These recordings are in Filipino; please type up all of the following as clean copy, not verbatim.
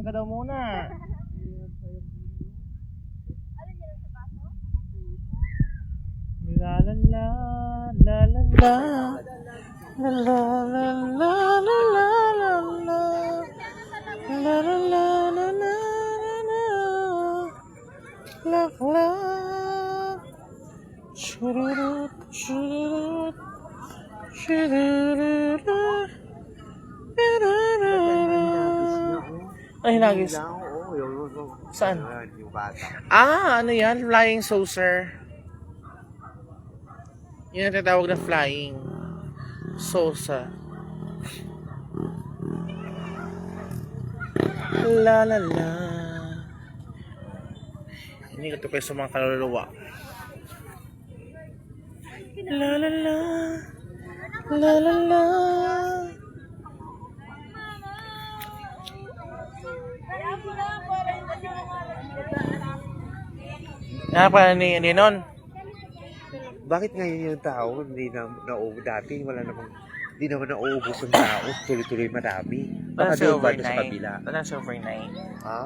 ka daw muna. La la la la la la la la la la la la la la la la la la la la chururut chururut chururut. Ay, hinagis. Saan? Ano yan? Flying saucer. Yun ang tatawag na flying saucer. La la la. Hindi ko ito kayo sa mga kaluluwa. La la la. La la la. Ano pa ni nun? Bakit ngayon yung tao hindi na nauubos dati? Wala namang, hindi naman nauubos ang tao. Tuloy-tuloy marami. Baka doon ba sa kabila? Wala sa overnight. Ha?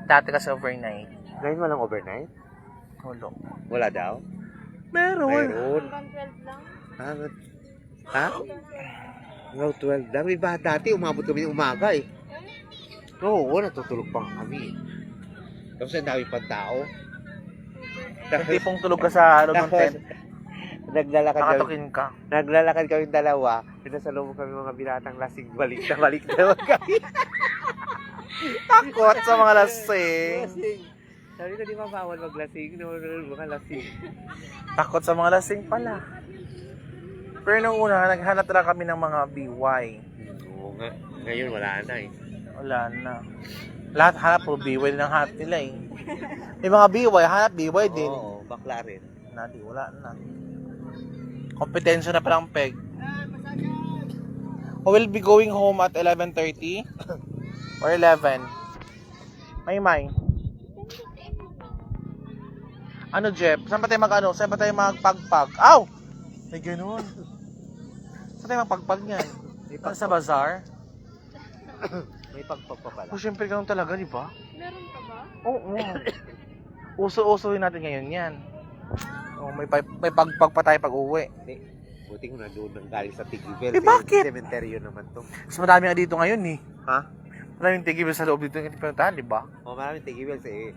Dati kasi overnight. Ngayon walang overnight? Hulo. Wala daw? Meron. Mayroon. Ha? Wow, 12. Dami ba? Dati umabot kami ng umaga eh. Oo, natutulog pa kami. Tapos ang dami pang tao. Yung tipong tulog ka sa loob ng tent. Naglalakad kami dalawa. Pinasalubong kami mga binatang lasing. Balik na kami. Takot sa mga lasing. Sabi ko, di ba bawal maglasing? Mga lasing. Takot sa mga lasing pala. Pero nung una, naghanap talaga kami ng mga BY. Oo nga. Ngayon wala na eh. Wala na. Lahat hanap po BY din ang hanap nila eh. May mga BY, hanap BY din. Oo, bakla rin. Wala na. Kompetensya na palang peg. I will be going home at 11:30 or 11. May. Ano, Jeff? Saan ba tayo Saan ba tayo magpagpag? Aw! May ganun. Saan tayo magpagpag yan? Sa bazaar? May pagpagpa pala. Siyempre ganun talaga, di ba? Meron ka ba? Oo. Uso-usohin natin ngayon yan. May pagpag pa tayo pag-uwi. Buti ko na doon nang galing sa Tigibel. Bakit? Cementerio naman to. Mas madami nga dito ngayon eh. Ha? Maraming tigibel sa loob dito ng pinuntahan, di ba? Maraming Tigibel eh.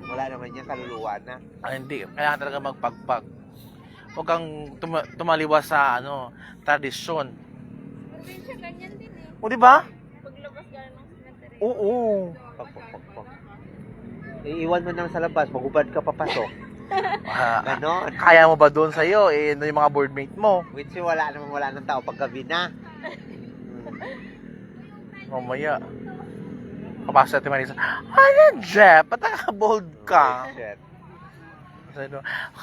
Wala naman yan, kaluluwa na. Hindi. Kailangan talaga magpagpag. Huwag kang tumaliwas sa tradisyon. Probinsya ganyan din eh. O, di ba? Paglabas gano'n ng cemetery. Oo. Pag. Iiwan mo nang sa labas, magubad ka papasok. Ganon. Kaya mo ba doon sa'yo? Yung mga boardmate mo. Which wala nang tao pag gabi na. Mamaya. Kapasa natin Marisa. Ano, Jeff? Ba't naka-bold ka? Shit.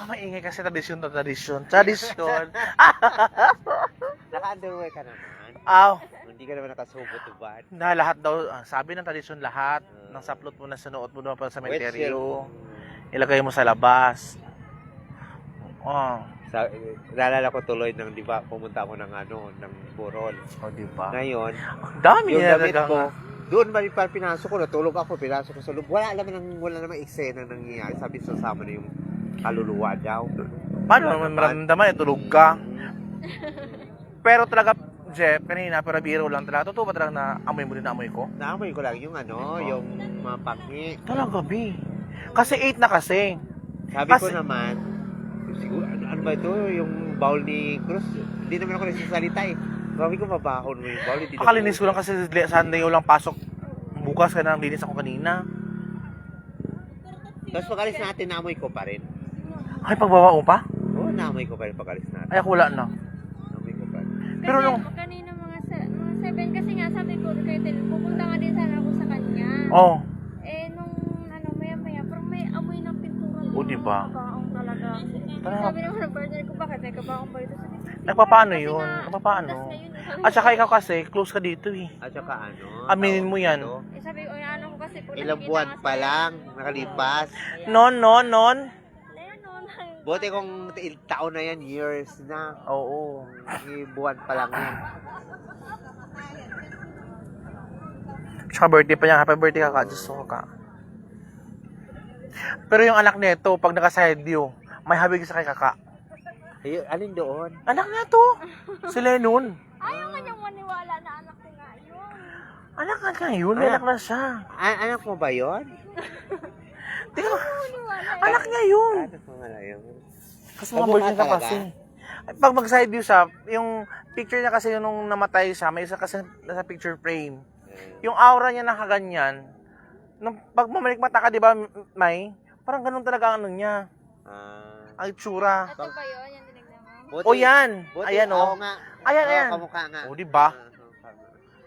Maingay kasi tradisyon. Naka-underwear ka naman. Aw. Hindi ka naman nakasubot-ubad. Na lahat daw, sabi ng tradisyon lahat, ng saplot mo na sinuot mo doon pa sa cemeteryo. Ilagay mo sa labas. Naalala ko tuloy nang di ba pumunta ako ng Borol. Di ba? Ngayon, Ang dami yung niya damit ko, doon ba pinasok ko, natulog ako, pinasok ko sa loob. Wala naman eksena nangyayari. Sabi sasama na yung kaluluwa daw. Paano naman maramdaman? Tulog ka. Pero talaga, Jeff, kanina, pero biro lang talaga. Totoo ba talaga na amoy mo din na amoy ko? Naamoy ko lang yung yung mga panghi. Talaga, B. Kasi 8 na kasi. Sabi ko naman, siguro, ano ba ito? Yung bowl ni Cruz? Hindi naman ako nagsasalita eh. Sabi ko, mabahon mo yung bowl. Pakalinis ko lang kasi Sunday walang pasok. Bukas ka na linis ako kanina. Tapos pag-alis natin, naamoy ko pa rin. Ay, pagbawa mo pa? Oo, naamoy ko pa rin pag-alis natin. Ay, ako wala na. Naamoy ko pa rin. Pero Kasi nung... kanina mga 7 kasi nga sabi ko kay Tel, pupunta nga din sana ako sa kanya. Oh. Nung maya-maya, pero may amoy ng pintura. O, diba? Kabaong talaga. Sabi naman ng partner ko, bakit may kabaong ba ito? Nagpapaano yun? Nagpapaano? At saka ikaw kasi, close ka dito eh. At saka Aminin mo yan. Sabi ko, ano ko kasi. Ilang buwan pa lang, nakalipas. Non. Buti kung taon na yan, years na. Oo. Buwan pa lang yan. Tsaka birthday pa niya. Happy birthday kaka. Diyos ko kaka. Pero yung anak nito, pag naka-side view, may habig sa kay kaka. Ayun, alin doon? Anak na to. Si Lennon. Ayaw nga niyang maniwala na anak ko nga yun. Anak na ngayon. May anak na siya. Anak mo ba yun? Tingnan mo. Maniwala eh. Anak niya yun. Anak mo nga yun. Kasi mga virgin ka kasi. Pag mag-side view siya, yung picture niya kasi yung nung namatay siya, may isa kasi nasa picture frame. Yung aura niya nakaganyan, nung pag mamalik mata ka, di ba, May? Parang ganun talaga ang ano niya. Ang itsura. Ito ba yun? Yan tinignan mo? Buti, O yan. buti, Ayan o. ako nga. Ayan, ayan. Kamukha nga. O, di ba?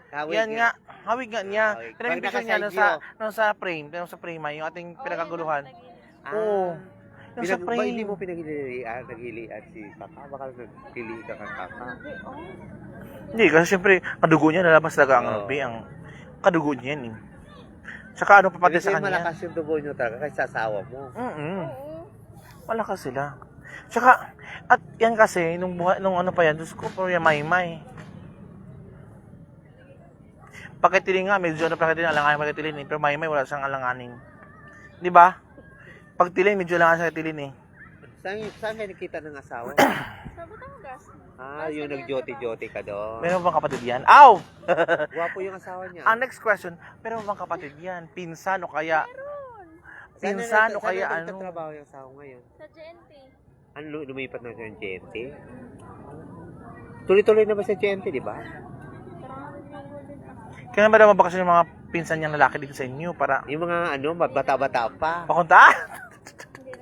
Kawig Yan nga. Hawig nga niya. Hawig. Pero yung Pag picture niya naka-side nung sa frame, yung sa frame, yung ating pinagkaguluhan. Oh, Oo. Yung sa Ba hindi frame. mo naghilian si Kaka? Baka nagpili ka kang Kaka. Hindi, kasi siyempre, kadugo niya, lalabas talaga ang Oo. albi, ang kadugo niya yan eh. Tsaka ano pa pati Kasi sa kanya. malakas yung dugo nyo talaga kaysa asawa mo. Oo. Malakas sila. Tsaka, at yan kasi, nung ano pa yan, Diyos ko, pero yung maymay. Pagkatiling nga, medyo ano pagkatiling, alanganin pagkatiling eh. Pero maymay, wala siyang alanganin. Di ba? Pagtiling, medyo alanganin sa katilin eh. Saan kayo nakita ng asawa? Sa Batangas. Yung nag-jote-jote ka doon. Meron bang kapatid yan? Aw! Gwapo yung asawa niya. Ang next question, meron bang kapatid yan? Pinsan o kaya, Meron. pinsan o kaya Saan ano? nagtatrabaho yung asawa ngayon? Sa GNT. Ano, lumipat na siya yung GNT? Tuloy-tuloy na ba sa GNT, di ba? Parang nagmamahal din ako. Kailan ba daw mabakasyon yung mga pinsan niyang lalaki dito sa inyo para Yung mga bata-bata pa. pakunta? Hindi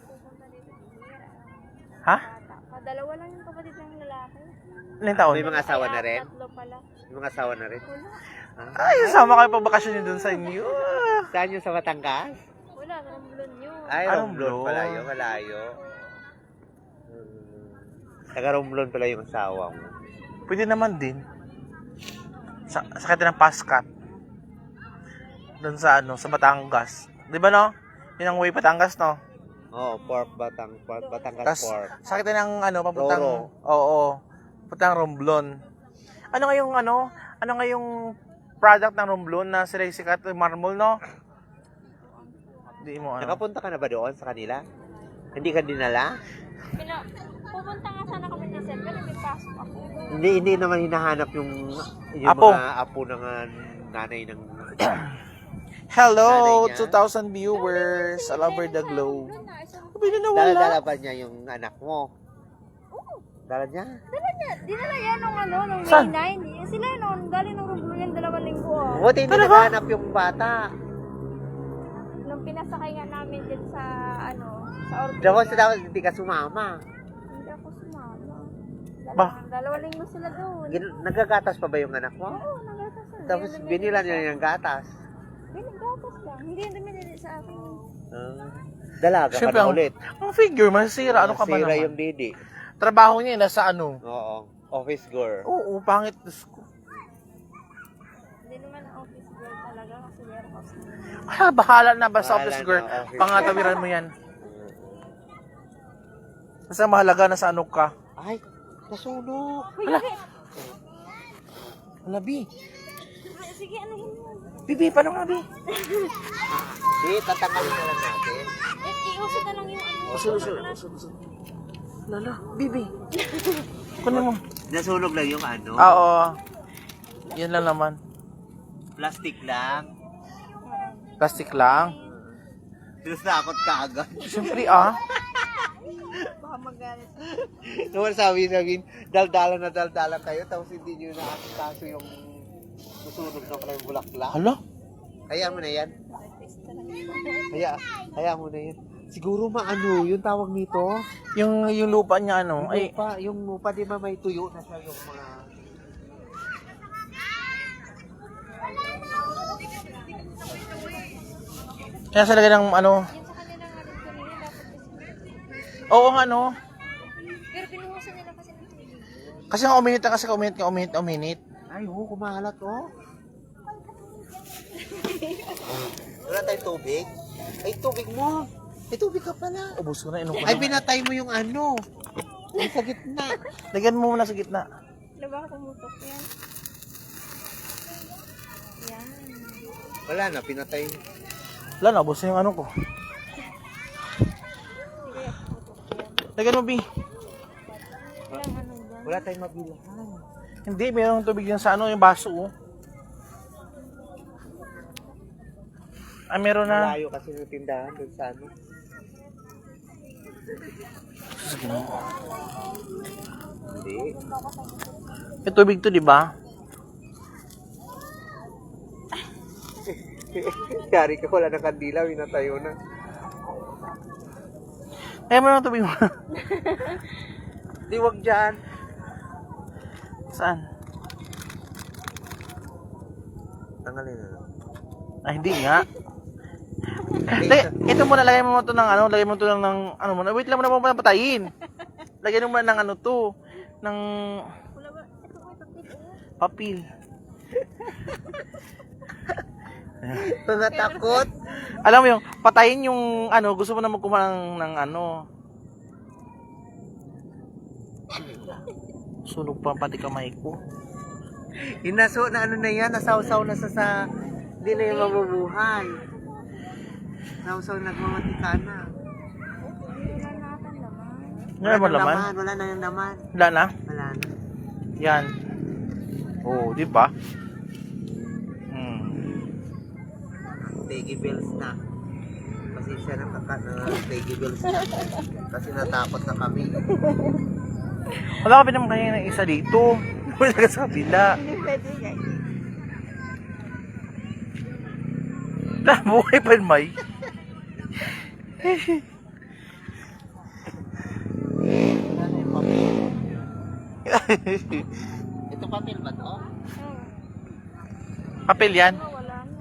pupunta dito. Ha? Bata. Dalawa lang yung kapatid ng lalaki. Ilang taon? May mga asawa na rin? Tatlo pala. Yung mga asawa na rin. Wala. Ay, sama kayo pagbakasyon niyo dun sa inyo. Saan yung sa Batangas? Wala. Ramblon yun. Ay, Anong Romblon blon? palayo, malayo. Taga Romblon pala yung asawa mo. Pwede naman din. Sakit ng Pascat. Doon sa ano, sa Batangas. 'Di ba no? Yun ang way Batangas no. Oo, Batangas Tas pork. sakit ng ano papuntang Roro. oo, papuntang Romblon. Ano nga yung ano? Ano nga yung product ng Romblon na sila yung sikat yung marmol no? Hindi mo ano. Nakapunta ka na ba doon sa kanila? Hindi ka dinala? Pupunta nga sana kami ng December. May pasok ako. Hindi naman hinahanap yung Apo. mga apo ng nanay ng... Hello, Nanay niya. 2,000 viewers all over the globe. Pwede na Dala-dala wala. ba niya yung anak mo? Oo. Dala niya? Dinala yan nung ano, nung Saan? May 9. Sila noon, galing nung Romblon yan, 2 linggo ah. Buti hindi Talaga? nakahanap yung bata. Nung pinasakay nga namin din sa ano, sa Ortega. Dapat hindi ka sumama. Hindi ako sumama. Ba? 2 linggo sila doon. Nagagatas pa ba yung anak mo? Oo, nagatas na. Tapos binila niya yung gatas. Binagatas lang. Hindi yung dumidili sa akin. Dalaga ka Siyempre, na ulit. Ang figure, masira. Ano ka ba Sira naman? yung didi. Trabaho niya nasa ano? Oo. Office girl. Oo, pangit. Diyos ko. Hindi naman office girl talaga kasi warehouse na. Ah, bahala na ba sa Bahala office na, girl? office Pangatawiran mo yan. Basta mahalaga na sa ano ka. Ay, nasunog. Hala. Hala, Bi. Sige, ano yun? Bibi, paano nga, Bi? Di, tatanggalin na lang natin. Iusod na lang yung ano. Usod. Lala, Bibi. Kunin mo. Nasunog lang yung ano. Oo. Yan lang naman. Plastic lang. Plastic lang. Tapos nakakot ka agad. Siyempre, Baka magalit. Naman sabihin, daldalan kayo, tapos hindi nyo nakakaso yung susunog na pala yung bulaklak. Hala. Hayaan mo na yan. Hayaan mo na yan. Siguro maano, yung tawag nito. Yung lupa niya, ano? Ay, Yung lupa, di ba may tuyo na siya yung mga... kaya sa lagay ng ano? Yun sa kanila nga rin kanina, dapat Oo nga, no? pero binuhusan nila kasi ng tubig. Kasi nga uminit. Ay, kumahalat, oh. Wala tayong tubig? Ay, tubig mo. Ay, tubig ka pala. Ubus ko na, inom ko Ay, na. pinatay mo yung ano. Ay, sa gitna. Lagyan mo muna sa gitna. Ano ba pumutok yan? Yan. Wala na, pinatay. Wala na, ubos na yung ano ko. Lagyan mo, B. Wala tayong mabilang. Hindi, mayroong tubig yan sa ano, yung baso, oh. Ah, meron na. Malayo kasi ng tindahan doon sa ano. Sige mo. Hindi. May tubig to, di ba? Yari ka, wala ng kandila, winatayo na. Eh, meron tubig mo. Di, wag dyan. Saan? Tanggalin na. Ah, hindi nga. Ito muna, lagay mo to ng ano, lagay mo to ng ano muna. Wait lang muna mo patayin. Lagyan mo muna ng ano to, ng papel. Natakot. Alam mo yung patayin yung ano, gusto mo na magkuha ng ano. Sunog pa pati kamay ko. Inaso na ano na yan, nasawsaw na sa hindi na yung mabubuhay. Sausaw nagmamatika na. Wala mo laman? Wala na yung laman. Wala na? Wala na. Yan. Oh, di ba? Peggy bells na. Pasensya na Peggy bells na. Kasi natakot na kami. Wala ka naman kaya ng isa dito. Wala ka sa kabila. Hindi pwede guys. Buhay pa yun, May. Ito papel ba to? Papel yan. Wala na.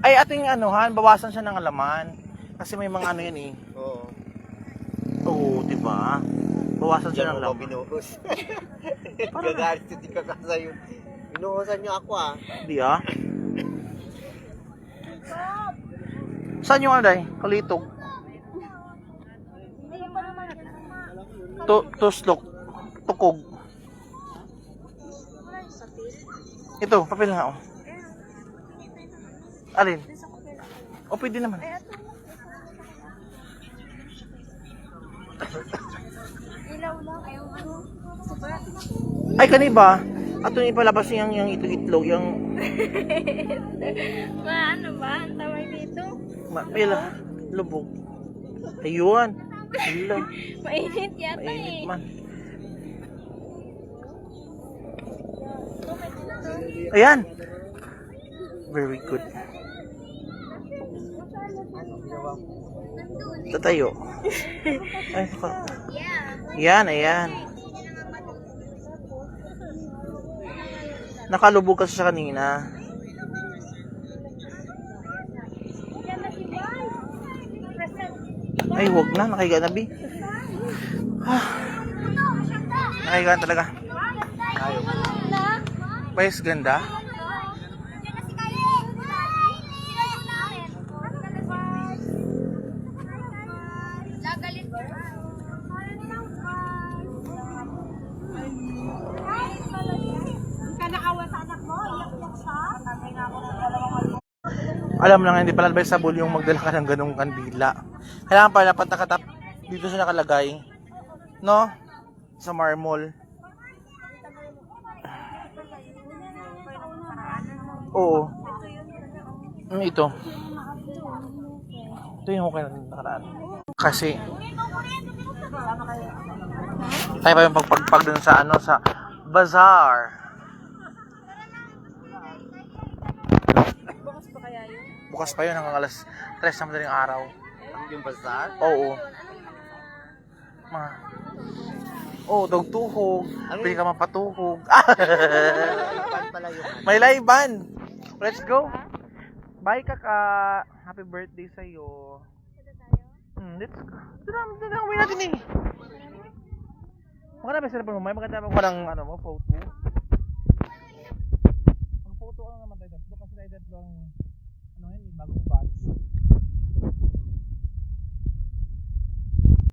Ay, ating anuhan, bawasan siya ng alaman. Kasi may mga ano yan eh. Oo. Oo, di ba? Bawasan siya ng Diyan mo alaman. binuhos. Gagalit si Tika ka sa'yo. Binuhosan niyo ako ah. Di ah. Saan yung ano day? Kalitog. Tuslok. Tukog. Ito, papel nga oh. Alin? O pwede naman. Ilaw lang. Ayaw ano. Sobra. Ay, kaniba? Ato yung ipalabas yung itlog-itlog, yung Ano ba? Ang tawag dito? Mila, lubog. Ayun. Hala, Mainit yata mainit eh. man. Ayan. Very good. Tatayo. Ay, naka. Yan, ayan. Nakalubog kasi siya kanina. Ay, wag na. Nakahiga na, Bi. Ah. Nakahiga na talaga. Pais ganda. Alam mo lang, hindi pala advisable yung magdala ka ng ganung kandila. Kailangan pala dapat nakatap dito siya nakalagay. No? Sa marmol. Oo. Ito. Ito yung okay na nakaraan. Kasi tayo pa yung pagpagpag dun sa ano, sa bazaar. Bukas pa yun hanggang alas 3 na madaling araw. Yung bazaar? Oo. Oo, dugtuhog. Pwede ka mapatuhog. Ipan pala yung ano. May laiban. Let's go. Bye, kaka. Happy birthday sa'yo. Let's go. Doon na uwi natin eh. Maganda ba sa cellphone mo? May maganda ba ko ng ano mo, photo? Ang photo ka naman tayo. Kasi tayo tatlo ang ano yun, bagong batch.